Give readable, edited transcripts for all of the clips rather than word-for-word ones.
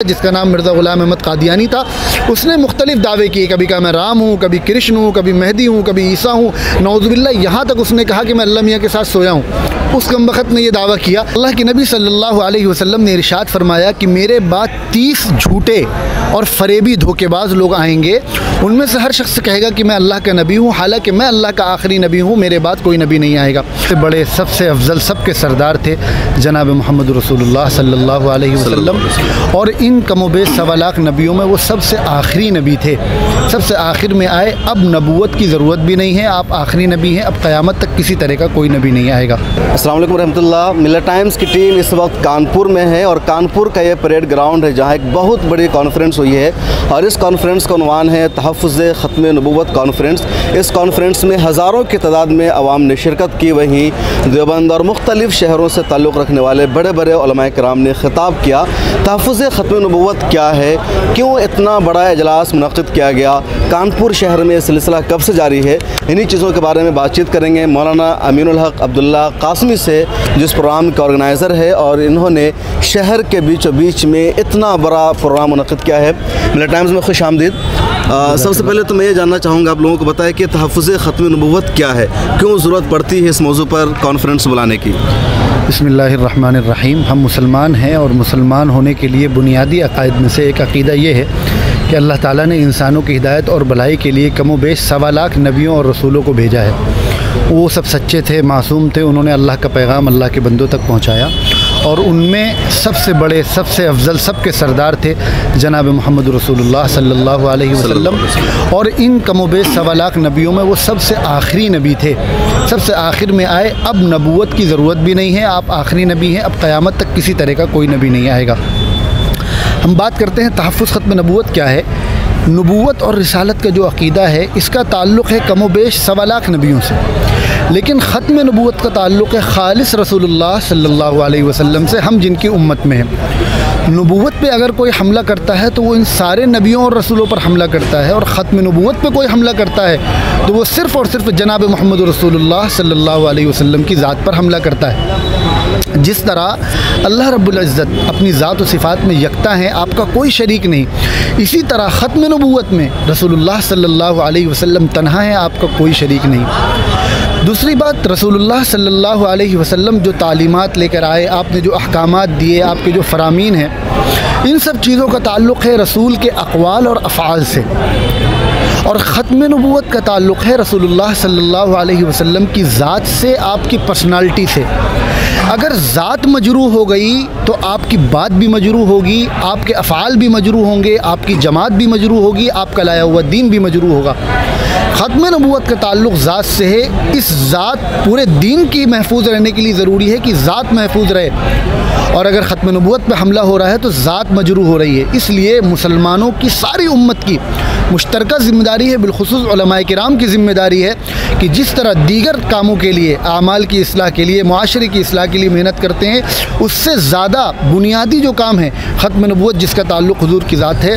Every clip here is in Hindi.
जिसका नाम मिर्ज़ा ग़ुलाम अहमद क़ादियानी था। उसने मुख्तलिफ़ दावे किए, कभी कहा मैं राम हूँ, कभी कृष्ण हूँ, कभी मेहदी हूँ, कभी ईसा हूँ, नौज़ुबिल्लाह। यहाँ तक उसने कहा कि मैं अल्लाह मियाँ के साथ सोया हूँ। उस कमबख्त ने यह दावा किया। अल्लाह के नबी सल्लल्लाहु अलैहि वसल्लम ने इरशाद फरमाया कि मेरे बाद 30 झूठे और फरेबी धोखेबाज लोग आएंगे। उनमें से हर शख्स कहेगा कि मैं अल्लाह का नबी हूँ, हालांकि मैं अल्लाह का आखिरी नबी हूँ, मेरे बाद कोई नबी नहीं आएगा। सबसे बड़े, सबसे अफजल, सबके सरदार थे जनाब मोहम्मद रसूलुल्लाह सल्लल्लाहु अलैहि वसल्लम। और इन कमोबेश 1.25 लाख नबियों में वो सबसे आखिरी नबी थे, सबसे आखिर में आए। अब नबूवत की ज़रूरत भी नहीं है, आप आखिरी नबी हैं। अब क़यामत तक किसी तरह का कोई नबी नहीं आएगा। अस्सलाम वालेकुम रहमतुल्लाह। मिल्लत टाइम्स की टीम इस वक्त कानपुर में है और कानपुर का ये परेड ग्राउंड है जहाँ एक बहुत बड़ी कॉन्फ्रेंस हुई है और इस कॉन्फ्रेंस का उन्वान है तहफ़्फ़ुज़ ख़त्म नबूवत कॉन्फ्रेंस। इस कॉन्फ्रेंस में हज़ारों की तादाद में अवाम ने शिरकत की। वहीं देवबंद और मुख्तलिफ़ शहरों से ताल्लुक़ रखने वाले बड़े बड़े उलमाए किराम ने ख़िताब किया। तहफ़्फ़ुज़ ख़त्म नबूवत क्या है, क्यों इतना बड़ा इजलास मुनक़्क़िद किया गया, कानपुर शहर में सिलसिला कब से जारी है, इन्हीं चीज़ों के बारे में बातचीत करेंगे मौलाना अमीनुल हक अब्दुल्ला क़ासमी से, जिस प्रोग्राम के ऑर्गेनाइज़र है और इन्होंने शहर के बीचों बीच में इतना बड़ा प्रोग्राम मुनक़्क़िद किया है। मिल्लत टाइम्स में खुश आमदीद। सबसे पहले तो मैं ये जानना चाहूँगा, आप लोगों को बताएं कि तहफ़्फ़ुज़ ख़त्म नबूवत क्या है, क्यों ज़रूरत पड़ती है इस मौजू पर कॉन्फ्रेंस बुलाने की। बिस्मिल्लाहिर्रहमानिर्रहीम। हम मुसलमान हैं और मुसलमान होने के लिए बुनियादी अक़ाइद में से एक अक़ीदा ये है कि अल्लाह ताला ने इंसानों की हिदायत और भलाई के लिए कमोबेश 1.25 लाख नबियों और रसूलों को भेजा है। वो सब सच्चे थे, मासूम थे, उन्होंने अल्लाह का पैगाम अल्लाह के बंदों तक पहुँचाया और उनमें सबसे बड़े, सबसे अफजल, सबके सरदार थे जनाब मोहम्मद रसूलुल्लाह सल्लल्लाहु अलैहि वसल्लम। और इन कमोबेश 1.25 लाख नबियों में वो सबसे आखिरी नबी थे, सबसे आखिर में आए। अब नबूवत की ज़रूरत भी नहीं है, आप आखिरी नबी हैं। अब क़यामत तक किसी तरह का कोई नबी नहीं आएगा। हम बात करते हैं तहफ़्फ़ुज़ ख़त्म नबूवत क्या है। नबूवत और रिसालत का जो अक़ीदा है इसका ताल्लुक़ है कमोबेश 1.25 लाख नबियों से, लेकिन ख़त्म नबूवत का ताल्लुक़ है ख़ालिस रसूलुल्लाह सल्लल्लाहु अलैहि वसल्लम से, हम जिनकी उम्मत में हैं। नबूवत पे अगर कोई हमला करता है तो वो इन सारे नबियों और रसूलों पर हमला करता है, और ख़त्म नबूवत पे कोई हमला करता है तो वो सिर्फ़ और सिर्फ जनाब मोहम्मद रसूलुल्लाह सल्लल्लाहु अलैहि वसल्लम की ज़ात पर हमला करता है। जिस तरह अल्लाह रब्बुल इज़्ज़त अपनी ज़ात व सिफ़ात में यकता है, आपका कोई शरीक नहीं, इसी तरह ख़त्म नबूवत में रसूलुल्लाह सल्लल्लाहु अलैहि वसल्लम तन्हा है, आपका कोई शरीक नहीं। दूसरी बात, रसूलुल्लाह सल्लल्लाहु अलैहि वसल्लम जो तालीमात लेकर आए, आपने जो अहकामात दिए, आपके जो फ़रामीन हैं, इन सब चीज़ों का ताल्लुक़ है रसूल के अक़वाल और अफ़आल से। और ख़त्म नबूवत का ताल्लुक़ है रसूलुल्लाह सल्लल्लाहु अलैहि वसल्लम की ज़ात से, आपकी पर्सनालिटी से। अगर ज़ात मजरू हो गई तो आपकी बात भी मजरू होगी, आपके अफ़आल भी मजरू होंगे, आपकी जमात भी मजरू होगी, आपका लाया हुआ दीन भी मजरू होगा। ख़त्म नबूवत का ताल्लुक़ ज़ात से है। इस ज़ात पूरे दीन की महफूज रहने के लिए ज़रूरी है कि ज़ात महफूज रहे, और अगर ख़त्म नबूवत पर हमला हो रहा है तो ज़ात मजरू हो रही है। इसलिए मुसलमानों की सारी उम्मत की मुश्तरका ज़िम्मेदारी है, बिलख़ुसूस उलमाए किराम की ज़िम्मेदारी है कि जिस तरह दीगर कामों के लिए, आमाल की इस्लाह के लिए, मुआशरे की इस्लाह के लिए मेहनत करते हैं, उससे ज़्यादा बुनियादी जो काम है ख़त्म नबूवत जिसका ताल्लुक़ हुज़ूर की ज़ात है,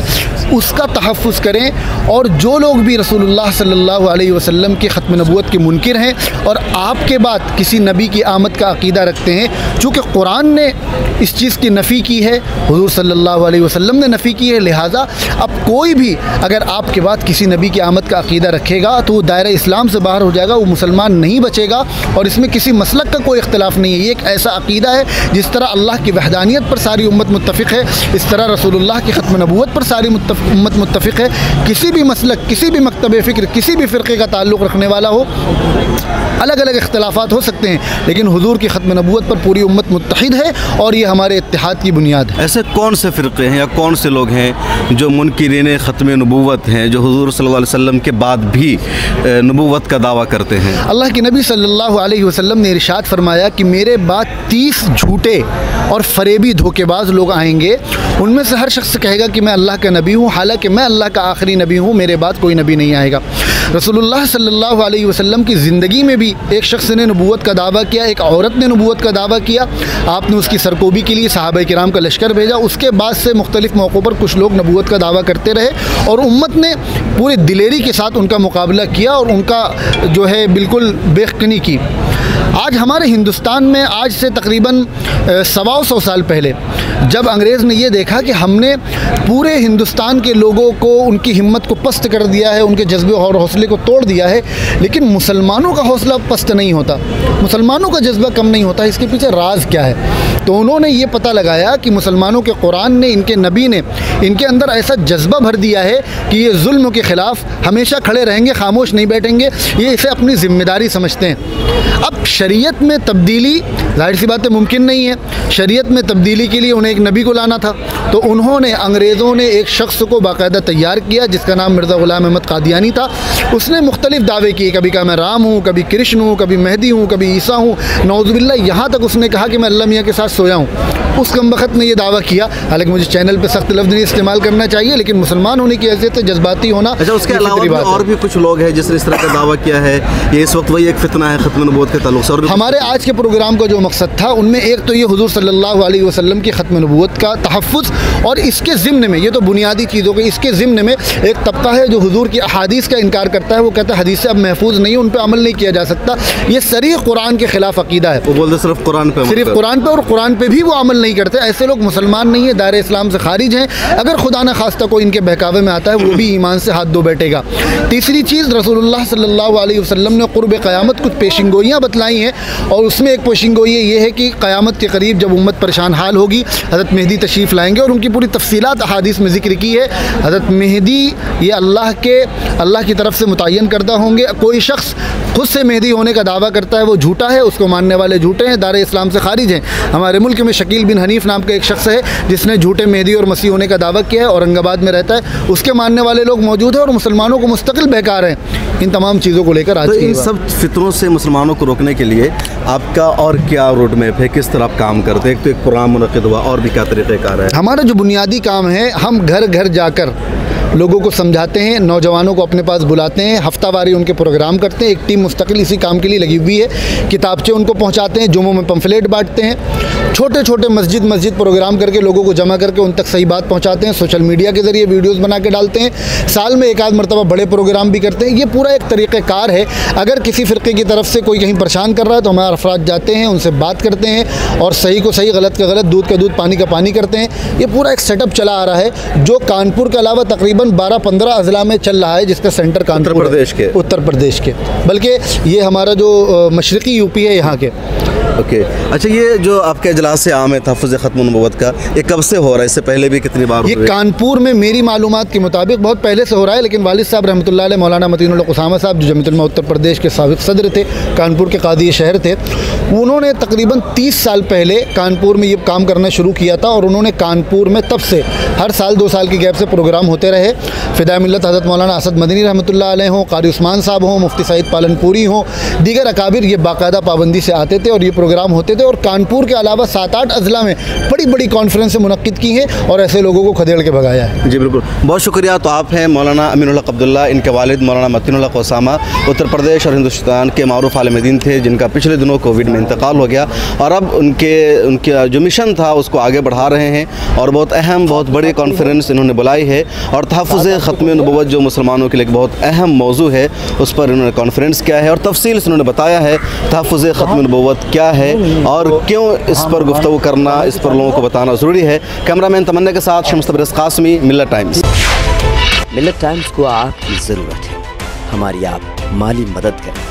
उसका तहफ़्फ़ुज़ करें। और जो लोग भी रसूलुल्लाह सल्लल्लाहु अलैहि वसल्लम की ख़त्म नबूवत के मुनकिर हैं और आपके बाद किसी नबी की आमद का अक़ीदा रखते हैं, चूँकि कुरान ने इस चीज़ की नफ़ी की है, हुज़ूर सल्लल्लाहु अलैहि वसल्लम ने नफ़ी की है, लिहाजा अब कोई भी अगर आपके बाद किसी नबी की आमद का अक़ीदा रखेगा तो वो दायरा इस्लाम से बाहर हो जाएगा, वो मुसलमान नहीं बचेगा। और इसमें किसी मसलक का कोई इख्तिलाफ़ नहीं है। ये एक ऐसा अक़ीदा है जिस तरह अल्लाह की वहदानियत पर सारी उम्मत मुत्तफ़िक़ है, इस तरह रसूलुल्लाह की ख़त्म नबूवत पर सारी उम्मत मुत्तफ़िक़ है। किसी भी मसलक, किसी भी मकतब फ़िक्र, किसी भी फ़िरक़े का ताल्लुक़ रखने वाला हो, अलग अलग इख्तिलाफ़ात हो सकते हैं, लेकिन हुज़ूर की ख़त्म नबूवत पर पूरी उम्मत मुत्तहिद है और ये हमारे इत्तिहाद की बुनियाद है। ऐसे कौन से फ़िरक़े हैं या कौन से लोग हैं जो मुनकिरीन ख़त्म नबूवत हैं, जो हुज़ूर सल्लल्लाहु अलैहि वसल्लम के बाद भी नबूवत का दावा करते हैं? अल्लाह के नबी सल्लल्लाहु अलैहि वसल्लम ने इरशाद फरमाया कि मेरे बाद 30 झूठे और फरेबी धोखेबाज लोग आएंगे। उनमें से हर शख्स कहेगा कि मैं अल्लाह का नबी हूँ, हालांकि मैं अल्लाह का आखिरी नबी हूँ, मेरे बाद कोई नबी नहीं आएगा। रसूलुल्लाह सल्लल्लाहु अलैहि वसल्लम की ज़िंदगी में भी एक शख्स ने नबूवत का दावा किया, एक औरत ने नबूवत का दावा किया। आपने उसकी सरकोबी के लिए सहाबा किराम का लश्कर भेजा। उसके बाद से मुख्तलिफ़ मौक़ों पर कुछ लोग नबूवत का दावा करते रहे और उम्मत ने पूरे दिलेरी के साथ उनका मुकाबला किया और उनका जो है बिल्कुल बेखनी की। आज हमारे हिंदुस्तान में आज से तकरीबन 125 साल पहले जब अंग्रेज़ ने ये देखा कि हमने पूरे हिंदुस्तान के लोगों को उनकी हिम्मत को पस्त कर दिया है, उनके जज्बे और हौसले को तोड़ दिया है, लेकिन मुसलमानों का हौसला पस्त नहीं होता, मुसलमानों का जज्बा कम नहीं होता, इसके पीछे राज क्या है। तो उन्होंने ये पता लगाया कि मुसलमानों के कुरान ने, इनके नबी ने इनके अंदर ऐसा जज्बा भर दिया है कि ये जुल्म के ख़िलाफ़ हमेशा खड़े रहेंगे, खामोश नहीं बैठेंगे, ये इसे अपनी ज़िम्मेदारी समझते हैं। अब शरीयत में तब्दीली ज़ाहिर सी बात है मुमकिन नहीं है, शरीयत में तब्दीली के लिए उन्हें एक नबी को लाना था, तो उन्होंने अंग्रेज़ों ने एक शख्स को बाकायदा तैयार किया जिसका नाम मिर्ज़ा ग़ुलाम अहमद क़ादियानी था। उसने मुख्तलिफ़ दावे किए, कभी कहा मैं राम हूँ, कभी कृष्ण हूँ, कभी मेहदी हूँ, कभी ईसा हूँ, नौज़ुबिल्लाह, यहाँ तक उसने कहा कि मैं अल्लाह मियाँ के साथ सोया हूँ। उस कमबख्त ने यह दावा किया, हालांकि मुझे चैनल पे सख्त लफ्ज़ नहीं इस्तेमाल करना चाहिए, लेकिन मुसलमान होने की हैसियत से जज्बाती होना। अच्छा, उसके अलावा और भी कुछ लोग हैं जिसने इस तरह का दावा किया है, ये इस वक्त वही एक फितना है खत्म नबूवत के ताल्लुक से। और हमारे आज के प्रोग्राम का जो मकसद था उनमें एक तो ये हुजूर सल्लल्लाहु अलैहि वसल्लम की ख़त्म नबूवत का तहफ़्फ़ुज़, और इसके ज़िम्न में, ये तो बुनियादी चीज़ों के, इसके ज़िम्न में एक तबका है जो हुजूर की अहादीस का इनकार करता है। वो कहता है हदीस से अब महफूज नहीं है, उन पर अमल नहीं किया जा सकता, ये सरीह कुरान के ख़िलाफ़ अक़ीदा है। वो बोलते सिर्फ कुरान पे, सिर्फ कुरान पे, और कुरान पे भी वो अमल नहीं करते। ऐसे लोग मुसलमान नहीं है, दायरे इस्लाम से खारिज हैं। अगर खुदा न खास्ता कोई इनके बहकावे में आता है वो भी ईमान से हाथ धो बैठेगा। तीसरी चीज़, रसूलुल्लाह सल्लल्लाहु अलैहि वसल्लम ने क़ुर्ब क़यामत कुछ पेशिंगोइयाँ बतलाई हैं, और उसमें एक पेशिंगोई ये है कि क़यामत के करीब जब उम्मत परेशान हाल होगी, हज़रत मेहदी तशरीफ़ लाएंगे, और उनकी पूरी तफसीलात अहादीस में ज़िक्र की है। हज़रत मेहदी ये अल्लाह की तरफ से मुतय्यन करदा होंगे। कोई शख्स खुद से मेहदी होने का दावा करता है वो झूठा है, उसको मानने वाले झूठे हैं, दायरे इस्लाम से खारिज हैं। हमारे मुल्क में शकील बिन हनीफ नाम का एक शख्स है जिसने झूठे मेहदी और मसीह होने का दावा किया है, औरंगाबाद में रहता है, उसके मानने वाले लोग मौजूद हैं और मुसलमानों को मुस्तकिल बहका रहे हैं। इन तमाम चीज़ों को लेकर आज इन सब फितरों से मुसलमानों को रोकने के लिए आपका और क्या रोड मैप है, किस तरह आप काम करते हैं? एक तो एक प्रोग्राम मुनक़िद हुआ, और भी क्या तरीक़ेकार है? हमारा जो बुनियादी काम है, हम घर घर जाकर लोगों को समझाते हैं, नौजवानों को अपने पास बुलाते हैं, हफ्तावारी उनके प्रोग्राम करते हैं। एक टीम मुस्तकिल इसी काम के लिए लगी हुई है। किताबचे उनको पहुंचाते हैं, जुम्मों में पम्फलेट बांटते हैं, छोटे छोटे मस्जिद प्रोग्राम करके लोगों को जमा करके उन तक सही बात पहुंचाते हैं। सोशल मीडिया के ज़रिए वीडियोज़ बना के डालते हैं। साल में एक आध मरतबा बड़े प्रोग्राम भी करते हैं। ये पूरा एक तरीक़ेकार है। अगर किसी फ़िरक़े की तरफ से कोई कहीं परेशान कर रहा है तो हमारे अफराद जाते हैं, उनसे बात करते हैं और सही को सही, गलत का गलत, दूध का दूध, पानी का पानी करते हैं। ये पूरा एक सेटअप चला आ रहा है जो कानपुर के अलावा तकरीबन 12-15 अज़ला में चल रहा है, जिसका सेंटर कानपुर उत्तर प्रदेश के, बल्कि ये हमारा जो मशरक़ी यूपी है यहाँ के। ओके, अच्छा, ये जो आपके इजलास आम है तहफ़्फ़ुज़ ख़त्म नबूवत का, ये कब से हो रहा है? इससे पहले भी कितनी बार? ये कानपुर में मेरी मालूमात के मुताबिक बहुत पहले से हो रहा है, लेकिन वालिद साहब रहमतुल्लाह अलैह मौलाना मतीनुल्लाह उसामा साहब जो जमीयत उलमा उत्तर प्रदेश के साबिक़ सदर थे, कानपुर के कादी शहर थे, उन्होंने तकरीबन 30 साल पहले कानपुर में ये काम करना शुरू किया था। और उन्होंने कानपुर में तब से हर साल 2 साल की गैप से प्रोग्राम होते रहे। फ़िदाए मिल्लत हज़रत मौलाना असद मदनी रहमतुल्लाह अलैह हों, क़ारी उस्मान साहब हों, मुफ्ती सईद पालनपुरी हों, दीगर अकाबिर, ये बाकायदा पाबंदी से आते थे और ये प्रोग्राम होते थे। और कानपुर के अलावा 7-8 अज़ला में बड़ी बड़ी कॉन्फ्रेंसें मुनक्किद की हैं और ऐसे लोगों को खदेड़ के भगाया है। जी बिल्कुल, बहुत शुक्रिया। तो आप हैं मौलाना अमीनुल हक अब्दुल्ला, इनके वालिद मौलाना मतीनुल्लाह उसामा उत्तर प्रदेश और हिंदुस्तान के मारूफ आलिम दीन थे, जिनका पिछले दिनों कोविड में इंतकाल हो गया, और अब उनका जो मिशन था उसको आगे बढ़ा रहे हैं। और बहुत अहम, बहुत बड़ी कॉन्फ्रेंस इन्होंने बुलाई है, और तहफ़्फ़ुज़ ख़त्म नबूवत जो मुसलमानों के लिए बहुत अहम मौजू है, उस पर इन्होंने कॉन्फ्रेंस किया है और तफसील से उन्होंने बताया है तहफ़्फ़ुज़ ख़त्म नबूवत क्या है और क्यों इस पर गुफ्तगू करना, इस पर लोगों को बताना ज़रूरी है। कैमरामैन तमन्ना के साथ शम्स तबरेज़ क़ासिमी, मिल्लत टाइम्स। मिल्लत टाइम्स को आपकी ज़रूरत है, हमारी आप माली मदद करें।